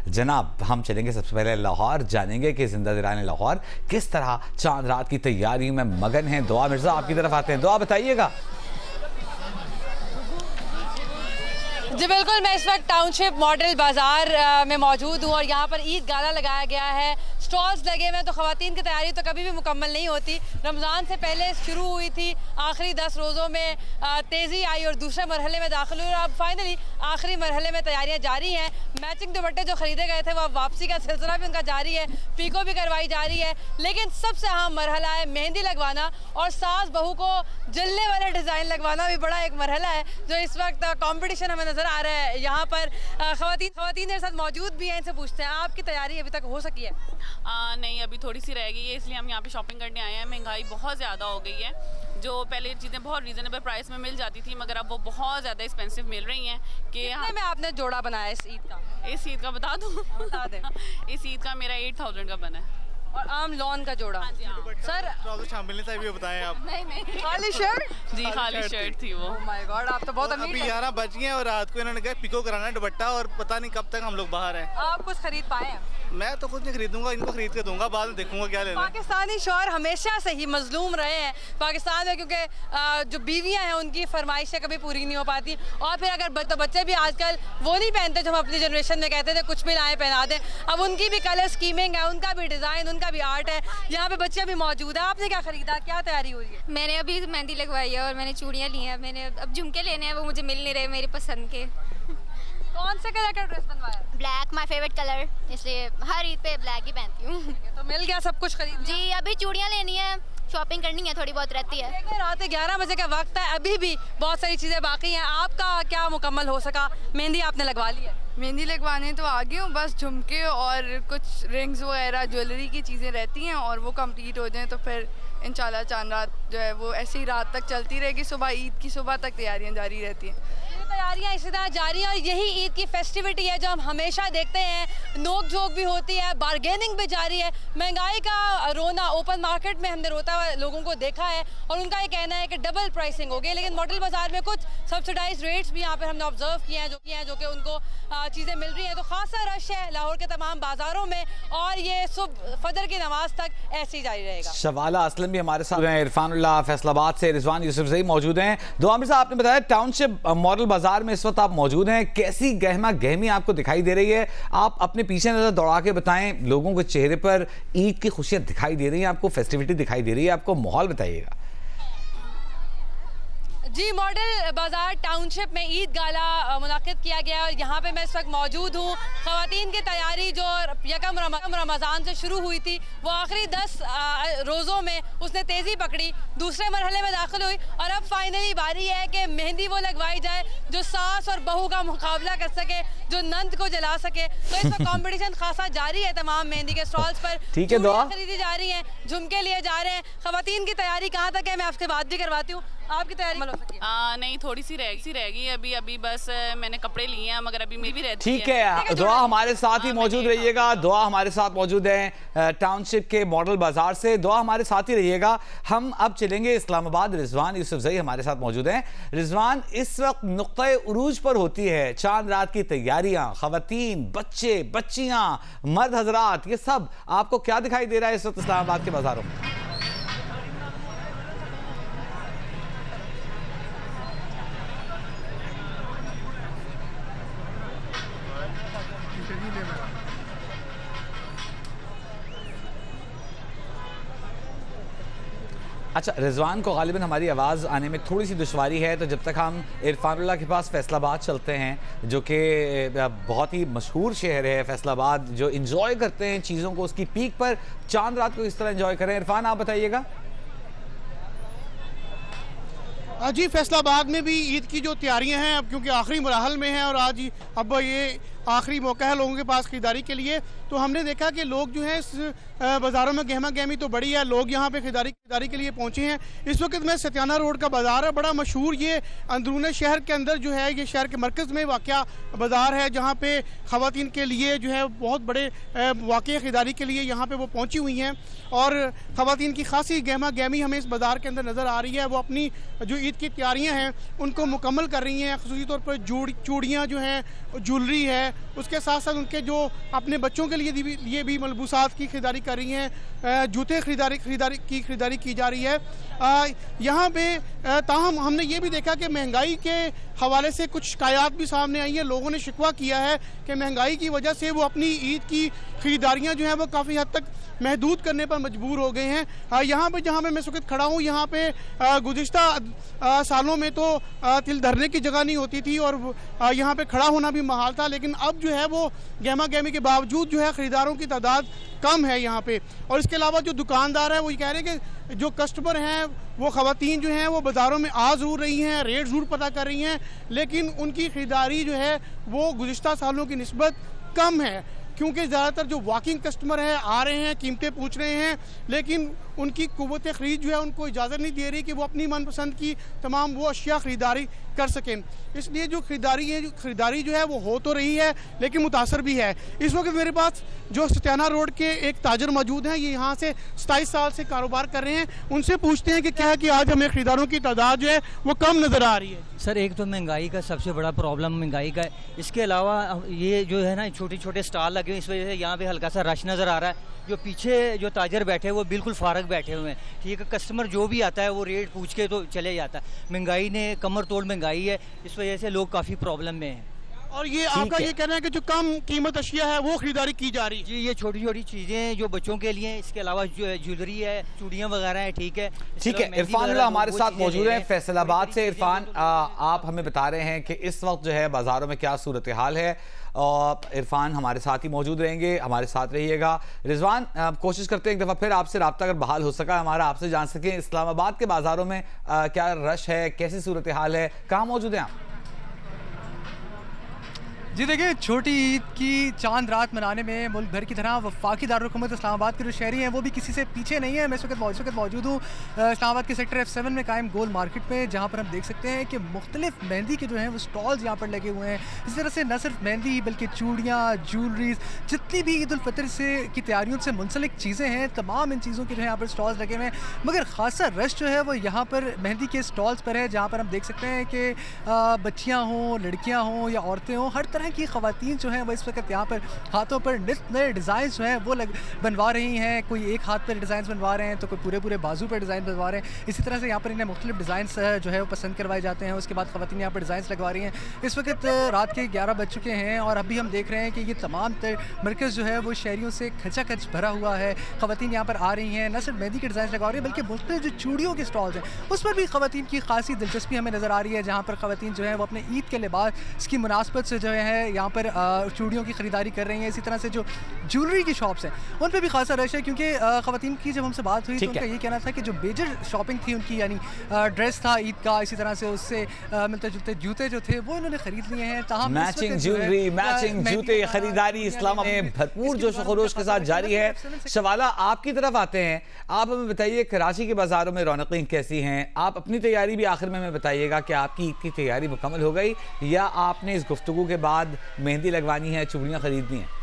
जनाब हम चलेंगे सबसे पहले लाहौर, जानेंगे कि जिंदा दिलाने लाहौर किस तरह चांद रात की तैयारी में मगन हैं। दुआ मिर्जा आपकी तरफ आते हैं, दुआ बताइएगा। जी बिल्कुल, मैं इस वक्त टाउनशिप मॉडल बाज़ार में मौजूद हूँ और यहाँ पर ईद गाला लगाया गया है, स्टॉल्स लगे हुए हैं। तो ख़वातीन की तैयारी तो कभी भी मुकम्मल नहीं होती। रमज़ान से पहले शुरू हुई थी, आखिरी 10 रोज़ों में तेज़ी आई और दूसरे मरहले में दाखिल हुई और अब फाइनली आखिरी मरहले में तैयारियाँ जारी हैं। मैचिंग दुपट्टे जो ख़रीदे गए थे वो अब वापसी का सिलसिला भी उनका जारी है, पीको भी करवाई जा रही है। लेकिन सबसे अहम मरहला है मेहंदी लगवाना और सास बहू को जलने वाले डिज़ाइन लगवाना भी बड़ा एक मरहला है जो इस वक्त कॉम्पिटिशन हमें नज़र आ रहा है। यहाँ पर ख़वातीन मेरे साथ मौजूद भी हैं, इनसे पूछते हैं आपकी तैयारी अभी तक हो सकी है? नहीं, अभी थोड़ी सी रह गई है, इसलिए हम यहाँ पे शॉपिंग करने आए हैं। महंगाई बहुत ज़्यादा हो गई है, जो पहले चीज़ें बहुत रीज़नेबल प्राइस में मिल जाती थी मगर अब वो बहुत ज़्यादा एक्सपेंसिव मिल रही हैं। कि कितने में आपने जोड़ा बनाया इस ईद का? इस ईद का बता दूँ? बता दें। इस ईद का मेरा 8000 का बना है और आम लॉन का जोड़ा। हाँ जी, हाँ। सर शामिल नहीं था, ये बताएं आप। नहीं खाली शर्ट? जी खाली शर्ट थी वो। ओह माय गॉड, आप तो बहुत अमीर अभी हैं। 11 बज गए हैं और रात को इन्होंने कहा पिको कराना है दुपट्टा और पता नहीं कब तक हम लोग बाहर हैं। आप कुछ खरीद पाए हैं? मैं तो खुद नहीं खरीदूंगा, इनको खरीद के दूंगा, बाद में देखूंगा क्या लेना है। पाकिस्तानी शौहर हमेशा से ही मजलूम रहे हैं पाकिस्तान में, क्योंकि जो बीवियां हैं उनकी फरमाइशें कभी पूरी नहीं हो पाती और फिर अगर तो बच्चे भी आजकल वो नहीं पहनते जो हम अपनी जनरेशन में कहते थे कुछ भी लाएं पहना दें। अब उनकी भी कलर स्कीमिंग है, उनका भी डिज़ाइन, उनका भी आर्ट है। यहाँ पे बच्चे भी मौजूद है। आपने क्या खरीदा, क्या तैयारी हो रही है? मैंने अभी मेहंदी लगवाई है और मैंने चूड़ियाँ ली हैं। मैंने अब झुमके लेने हैं, वो मुझे मिल नहीं रहे मेरी पसंद के। कौन से कलर का ड्रेस बनवाया? ब्लैक माय फेवरेट कलर, इसलिए हर ईद पे ब्लैक ही पहनती हूँ। तो मिल गया सब कुछ खरीद? जी अभी चूड़ियाँ लेनी है, शॉपिंग करनी है, थोड़ी बहुत रहती है। देखिए रात 11 बजे का वक्त है, अभी भी बहुत सारी चीज़ें बाकी हैं। आपका क्या मुकम्मल हो सका? मेहंदी आपने लगवा ली है? मेहंदी लगवाने तो आ गई हूँ, बस झुमके और कुछ रिंग्स वगैरह ज्वेलरी की चीज़ें रहती हैं और वो कंप्लीट हो जाएं तो फिर इंशाल्लाह चांद रात जो है वो ऐसी ही रात तक चलती रहेगी। सुबह ईद की सुबह तक तैयारियाँ जारी रहती हैं। ये तैयारियाँ इसी तरह जारी हैं और यही ईद की फेस्टिविटी है जो हम हमेशा देखते हैं। नोक झोंक भी होती है, बारगेनिंग भी जारी है। महंगाई का रोना ओपन मार्केट में हमने रोता हुआ लोगों को देखा है और उनका ये कहना है कि डबल प्राइसिंग हो गई। लेकिन मॉडल बाजार में कुछ सब्सिडाइज रेट्स भी यहाँ पर हमने ऑब्जर्व किए हैं जो कि उनको चीज़ें मिल रही हैं। तो खासा रश है लाहौर के तमाम बाजारों में और ये सुबह फजर की नमाज तक ऐसे ही जारी रहेगा। शवाला असलम भी हमारे साथ हैं, इरफानुल्लाह फैसलाबाद से, रिजवान यूसुफजई मौजूद हैं। दुआ मिर्जा आपने बताया टाउनशिप मॉडल बाजार में इस वक्त आप मौजूद हैं, कैसी गहमा गहमी आपको दिखाई दे रही है? आप अपने पीछे नजर दौड़ा के बताएं, लोगों के चेहरे पर ईद की खुशियां दिखाई दे रही हैं, आपको फेस्टिविटी दिखाई दे रही है, आपको माहौल बताइएगा। जी मॉडल बाज़ार टाउनशिप में ईद गाला मुनाकिद किया गया और यहाँ पे मैं इस वक्त मौजूद हूँ। ख़वातीन की तैयारी जो यकम रमज़ान से शुरू हुई थी वो आखिरी 10 रोज़ों में उसने तेज़ी पकड़ी, दूसरे मरहले में दाखिल हुई और अब फाइनली बारी है कि मेहंदी वो लगवाई जाए जो सास और बहू का मुकाबला कर सके, जो नंद को जला सके। तो इस वक्त कॉम्पिटिशन खासा जारी है तमाम मेहंदी के स्टॉल्स पर। ठीक है, दुआ खरीदी जा रही है, झुमके लिए जा रहे हैं। ख़वातीन की तैयारी कहाँ तक है मैं आपसे बात भी करवाती हूँ। आपकी तैयारी नहीं, थोड़ी सी रह गई अभी बस मैंने कपड़े लिए हैं मगर अभी मैं भी रहती ठीक है। दुआ हमारे साथ ही मौजूद रहिएगा। दुआ हमारे साथ मौजूद है टाउनशिप के मॉडल बाजार से। दुआ हमारे साथ ही रहिएगा। हम अब चलेंगे इस्लामाबाद, रिजवान यूसुफजई हमारे साथ मौजूद हैं। रिजवान, इस वक्त नुक्ते उरूज पर होती है चांद रात की तैयारियां, खवातीन, बच्चे, बच्चियां, मर्द हजरात, ये सब आपको क्या दिखाई दे रहा है इस वक्त इस्लामाबाद के बाजारों में? अच्छा, रिजवान को गालिबन हमारी आवाज़ आने में थोड़ी सी दुश्वारी है, तो जब तक हम इरफानुल्लाह के पास फैसलाबाद चलते हैं जो कि बहुत ही मशहूर शहर है फैसलाबाद, जो इंजॉय करते हैं चीज़ों को उसकी पीक पर, चांद रात को इस तरह इंजॉय करें। इरफान आप बताइएगा। जी फैसलाबाद में भी ईद की जो तैयारियां हैं अब क्योंकि आखिरी मराहल में हैं और आज अब ये आखिरी मौका है लोगों के पास खरीदारी के लिए, तो हमने देखा कि लोग जो है इस बाज़ारों में गहमा गहमी तो बड़ी है, लोग यहाँ पे खरीदारी के लिए पहुँचे हैं। इस वक्त मैं सत्याना रोड का बाज़ार है, बड़ा मशहूर, ये अंदरून शहर के अंदर जो है, ये शहर के मरकज़ में वाक़या बाज़ार है जहाँ पे ख़वातीन के लिए जो है बहुत बड़े वाक़या खरीदारी के लिए यहाँ पे वो पहुँची हुई हैं और ख़वातीन की खासी गहमा गहमी हमें इस बाज़ार के अंदर नज़र आ रही है। वो अपनी जो ईद की तैयारियाँ हैं उनको मुकम्मल कर रही हैं, ख़ुसूसी तौर पर चूड़ियाँ जो हैं, ज्वेलरी है, है, उसके साथ साथ उनके जो अपने बच्चों के लिए भी मलबूसात की खरीदारी कर रही हैं, जूते खरीदारी की जा रही है। यहाँ पे ताहम हमने ये भी देखा कि महंगाई के हवाले से कुछ शिकायत भी सामने आई हैं। लोगों ने शिकवा किया है कि महंगाई की वजह से वो अपनी ईद की खरीदारियाँ जो हैं वो काफ़ी हद तक महदूद करने पर मजबूर हो गए हैं। यहाँ पे जहाँ पे मैं इस वक्त खड़ा हूँ, यहाँ पे गुज़िश्ता सालों में तो तिल धरने की जगह नहीं होती थी और यहाँ पे खड़ा होना भी महाल था, लेकिन अब जो है वो गहमा गहमी के बावजूद जो है ख़रीदारों की तादाद कम है यहाँ पे। और इसके अलावा जो दुकानदार है वो ये कह रहे हैं कि जो कस्टमर हैं वो ख़वातीन जो हैं वो बाज़ारों में आ ज़रूर रही हैं, रेट ज़रूर पता कर रही हैं, लेकिन उनकी ख़रीदारी जो है वो गुज़िश्ता सालों की निस्बत कम है, क्योंकि ज़्यादातर जो वॉकिंग कस्टमर हैं आ रहे हैं, कीमतें पूछ रहे हैं, लेकिन उनकी कुव्वत ख़रीद जो है उनको इजाज़त नहीं दे रही कि वो अपनी मनपसंद की तमाम वो अशिया ख़रीदारी कर सकें। इसलिए जो खरीदारी जो है वो हो तो रही है, लेकिन मुतासर भी है। इस वक्त मेरे पास जो सत्याना रोड के एक ताजर मौजूद हैं, ये यहाँ से 27 साल से कारोबार कर रहे हैं। उनसे पूछते हैं कि क्या है कि आज हमें ख़रीदारों की तादाद जो है वो कम नज़र आ रही है। सर, एक तो महंगाई का सबसे बड़ा प्रॉब्लम महंगाई का है। इसके अलावा ये जो है ना छोटे छोटे स्टॉल लगे हुए, इस वजह से यहाँ पे हल्का सा रश नज़र आ रहा है। जो पीछे जो ताजर बैठे हैं वो बिल्कुल फारग बैठे हुए हैं, ठीक है। कस्टमर जो भी आता है वो रेट पूछ के तो चले जाता है। महंगाई ने कमर तोड़ महंगाई है, इस वजह से लोग काफ़ी प्रॉब्लम में हैं। और ये आपका ये कहना है कि जो कम कीमत अशिया है वो खरीदारी की जा रही है? जी, ये छोटी छोटी चीज़ें जो बच्चों के लिए, इसके अलावा ज्वेलरी है, चूड़ियाँ वगैरह है, ठीक है। ठीक है, इरफान हमारे साथ मौजूद हैं फैसलाबाद से। इरफान, आप हमें बता रहे हैं कि इस वक्त जो है बाज़ारों में क्या सूरत हाल है, और इरफान हमारे साथ ही मौजूद रहेंगे, हमारे साथ रहिएगा। रिजवान, कोशिश करते हैं एक दफ़ा फिर आपसे रब्ता अगर बहाल हो सका हमारा, आपसे जान सकें इस्लामाबाद के बाज़ारों में क्या रश है, कैसी सूरत हाल है, कहाँ मौजूद हैं आप? जी देखिए, छोटी ईद की चांद रात मनाने में मुल्क भर की तरह वफाकी दारुल-हुकूमत इस्लामाबाद के जो शहरी हैं वो भी किसी से पीछे नहीं है। मैं इस वक्त मौजूद हूँ इस्लामाबाद के सेक्टर F7 में कायम गोल मार्केट में, जहाँ पर हम देख सकते हैं कि मुख्तलिफ मेहंदी के जो हैं वो स्टॉल्स यहाँ पर लगे हुए हैं। इस तरह से न सिर्फ मेहंदी बल्कि चूड़ियाँ, ज्वेलरीज, जितनी भी ईद उल फितर से की तैयारियों से मुंसलिक चीज़ें हैं, तमाम इन चीज़ों के जो है यहाँ पर स्टॉल्स लगे हुए हैं। मगर खासा रश जो है वो यहाँ पर मेहंदी के स्टॉल्स पर है, जहाँ पर हम देख सकते हैं कि बच्चियाँ हों, लड़कियाँ हों या औरतें हों, हर तरह की ख़वातीन जो हैं वो इस वक्त यहाँ पर हाथों पर नए डिज़ाइन जो हैं वो बनवा रही हैं। कोई एक हाथ पर डिज़ाइन बनवा रहे हैं तो कोई पूरे बाजू पर डिज़ाइन बनवा रहे हैं। इसी तरह से यहाँ पर इन्हें मुख्तलिफ डिज़ाइन जो है वो पसंद करवाए जाते हैं। उसके बाद ख़वातीन यहाँ पर डिज़ाइन लगवा रही हैं। इस वक्त रात के 11 बज चुके हैं और अभी हम देख रहे हैं कि ये तमाम मरकज़ जो है वो शहरियों से खचाखच भरा हुआ है। ख़वातीन यहाँ पर आ रही हैं, न सिर्फ मेहंदी के डिज़ाइन लगवा रही है बल्कि मुख्तलिफ जो चूड़ियों के स्टॉल्स हैं उस पर भी ख़वातीन की खासी दिलचस्पी हमें नज़र आ रही है, जहाँ पर ख़वातीन जो है वो अपने ईद के लिबास की मुनासबत से जो है यहाँ पर चूड़ियों की ख़रीदारी कर रही हैं। इसी तरह से जो ज्वेलरी की शॉप्स हैं उन पे भी खासा रश है, क्योंकि ख़वातीन की जब हमसे बात हुई तो उनका ये कहना था कि जो मेजर शॉपिंग थी उनकी, यानी ड्रेस था ईद का, इसी तरह से उससे मिलते जुलते जूते जो थे वो इन्होंने खरीद लिए हैं। तमाम मैचिंग ज्वेलरी, मैचिंग जूते खरीदारी इस्लाम में भरपूर जोश खरोश के साथ जारी है। शवाला, आपकी तरफ आते हैं, आप हमें बताइए कराची के बाज़ारों में रौनकें कैसी हैं? आप अपनी तैयारी भी आखिर में हमें बताइएगा कि आपकी ईद की तैयारी मुकम्मल हो गई या आपने इस गुफ्तगू के बाद मेहंदी लगवानी है, चूड़ियाँ खरीदनी है?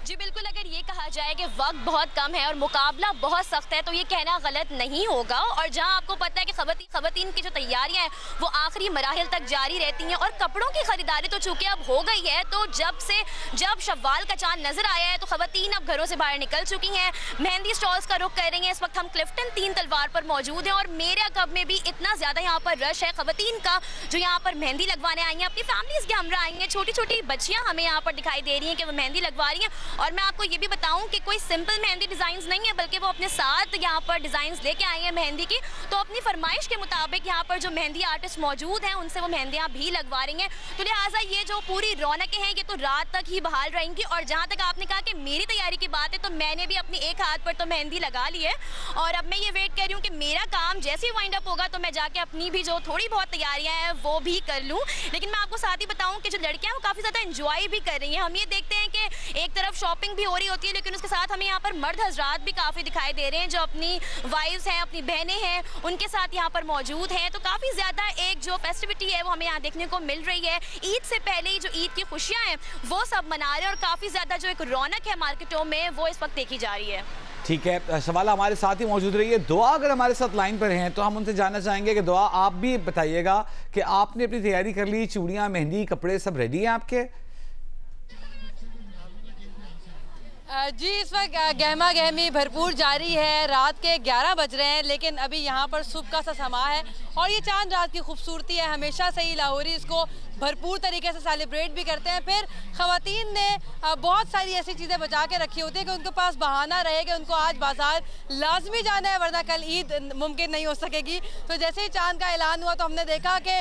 जी बिल्कुल, अगर ये कहा जाए कि वक्त बहुत कम है और मुकाबला बहुत सख्त है तो ये कहना गलत नहीं होगा। और जहां आपको पता है कि ख़वातीन की जो तैयारियां हैं वो आखिरी मराहिल तक जारी रहती हैं और कपड़ों की ख़रीदारी तो चूँकि अब हो गई है, तो जब शव्वाल का चांद नज़र आया है तो ख़वातीन अब घरों से बाहर निकल चुकी हैं, मेहंदी स्टॉल्स का रुख कर रही हैं। इस वक्त हम क्लिफ्टन 3 तलवार पर मौजूद हैं और मेरे अकब में भी इतना ज़्यादा यहाँ पर रश है ख़वातीन का जो यहाँ पर मेहंदी लगवाने आई हैं, अपनी फैमिलीज़ के हमरा आई हैं। छोटी छोटी बच्चियाँ हमें यहाँ पर दिखाई दे रही हैं कि वो मेहंदी लगवा रही हैं। और मैं आपको ये भी बताऊं कि कोई सिंपल मेहंदी डिज़ाइंस नहीं है, बल्कि वो अपने साथ यहाँ पर डिज़ाइंस लेके आई हैं मेहंदी की। तो अपनी फरमाइश के मुताबिक यहाँ पर जो मेहंदी आर्टिस्ट मौजूद हैं उनसे वो मेहंदियाँ भी लगवा रही हैं। तो लिहाजा ये जो पूरी रौनकें हैं ये तो रात तक ही बहाल रहेंगी। और जहाँ तक आपने कहा कि मेरी तैयारी की बात है, तो मैंने भी अपनी एक हाथ पर तो मेहंदी लगा ली है और अब मैं ये वेट कर रही हूँ कि मेरा काम जैसे ही वाइंड अप होगा तो मैं जाके अपनी भी जो थोड़ी बहुत तैयारियाँ हैं वो भी कर लूँ। लेकिन मैं आपको साथ ही बताऊँ कि जो लड़कियाँ वो काफ़ी ज़्यादा इंजॉय भी कर रही हैं। हम ये देखते हैं कि एक तरफ शॉपिंग भी हो रही होती है, लेकिन उसके साथ हमें यहाँ पर मर्द हजरात भी काफ़ी दिखाई दे रहे हैं जो अपनी वाइफ्स हैं, अपनी बहनें हैं, उनके साथ यहाँ पर मौजूद हैं। तो काफ़ी ज़्यादा एक जो फेस्टिविटी है वो हमें यहाँ देखने को मिल रही है। ईद से पहले ही जो ईद की खुशियाँ हैं वो सब मना रहे हैं और काफ़ी ज़्यादा जो एक रौनक है मार्केटों में वो इस वक्त देखी जा रही है। ठीक है, शवाला हमारे साथ ही मौजूद रही है। दुआ अगर हमारे साथ लाइन पर हैं तो हम उनसे जानना चाहेंगे कि दुआ आप भी बताइएगा कि आपने अपनी तैयारी कर ली, चूड़ियां, मेहंदी, कपड़े सब रेडी हैं आपके? जी, इस वक्त गहमा गहमी भरपूर जारी है। रात के 11 बज रहे हैं, लेकिन अभी यहाँ पर सुबह का सा समा है और ये चांद रात की खूबसूरती है। हमेशा से ही लाहौरी इसको भरपूर तरीके से सेलिब्रेट भी करते हैं। फिर ख़वातीन ने बहुत सारी ऐसी चीज़ें बचा के रखी होती है कि उनके पास बहाना रहे कि उनको आज बाज़ार लाजमी जाना है, वरना कल ईद मुमकिन नहीं हो सकेगी। तो जैसे ही चांद का ऐलान हुआ तो हमने देखा कि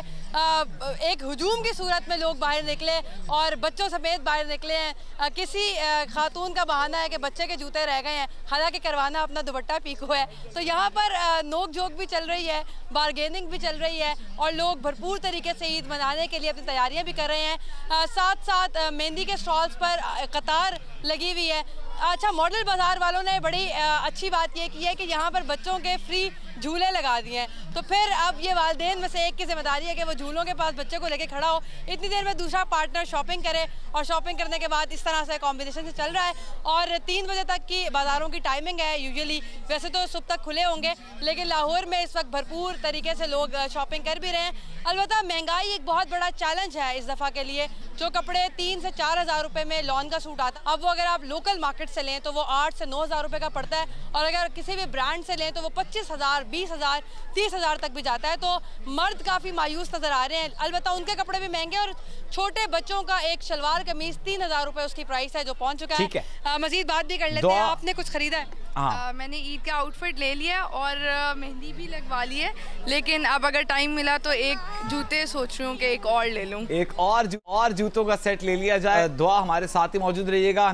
एक हुजूम की सूरत में लोग बाहर निकले और बच्चों समेत बाहर निकले हैं। किसी खातून का बहाना है कि बच्चे के जूते रह गए हैं, हालांकि करवाना अपना दुपट्टा पीको है। तो यहाँ पर नोक झोंक भी चल रही है, बारगेनिंग भी चल रही है और लोग भरपूर तरीके से ईद मनाने के लिए अपनी तैयारियां भी कर रहे हैं। साथ साथ मेहंदी के स्टॉल्स पर कतार लगी हुई है। अच्छा, मॉडल बाज़ार वालों ने बड़ी अच्छी बात ये की है कि यहाँ पर बच्चों के फ्री झूले लगा दिए हैं। तो फिर अब ये वालिदैन में से एक की जिम्मेदारी है कि वो झूलों के पास बच्चे को लेके खड़ा हो, इतनी देर में दूसरा पार्टनर शॉपिंग करे और शॉपिंग करने के बाद इस तरह से कॉम्बिनेशन से चल रहा है। और 3 बजे तक की बाज़ारों की टाइमिंग है यूजुअली। वैसे तो सुबह तक खुले होंगे, लेकिन लाहौर में इस वक्त भरपूर तरीके से लोग शॉपिंग कर भी रहे हैं। अलबत्ता महंगाई एक बहुत बड़ा चैलेंज है इस दफ़ा के लिए। जो कपड़े 3 से 4 हज़ार रुपये में लॉन का सूट आता है, अब वो अगर आप लोकल मार्केट से लें तो वो 8 से 9 हज़ार रुपये का पड़ता है, और अगर किसी भी ब्रांड से लें तो वो 25 हज़ार, 20 हज़ार, 30 हज़ार तक भी जाता है। तो मर्द काफ़ी मायूस नज़र आ रहे हैं। अलबत्ता उनके कपड़े भी महंगे, और छोटे बच्चों का एक शलवार कमीज 3 हज़ार रुपये उसकी प्राइस है, जो पहुंच चुका है। मजीद बात भी कर लेते हैं। आपने कुछ खरीदा है? मैंने ईद का आउटफिट ले लिया और मेहंदी भी लगवा ली है, लेकिन अब अगर टाइम मिला तो एक जूते सोच रही हूँ कि एक और ले लूँ। एक और जूतों का सेट ले लिया जाए। दुआ हमारे साथ ही मौजूद रहिएगा।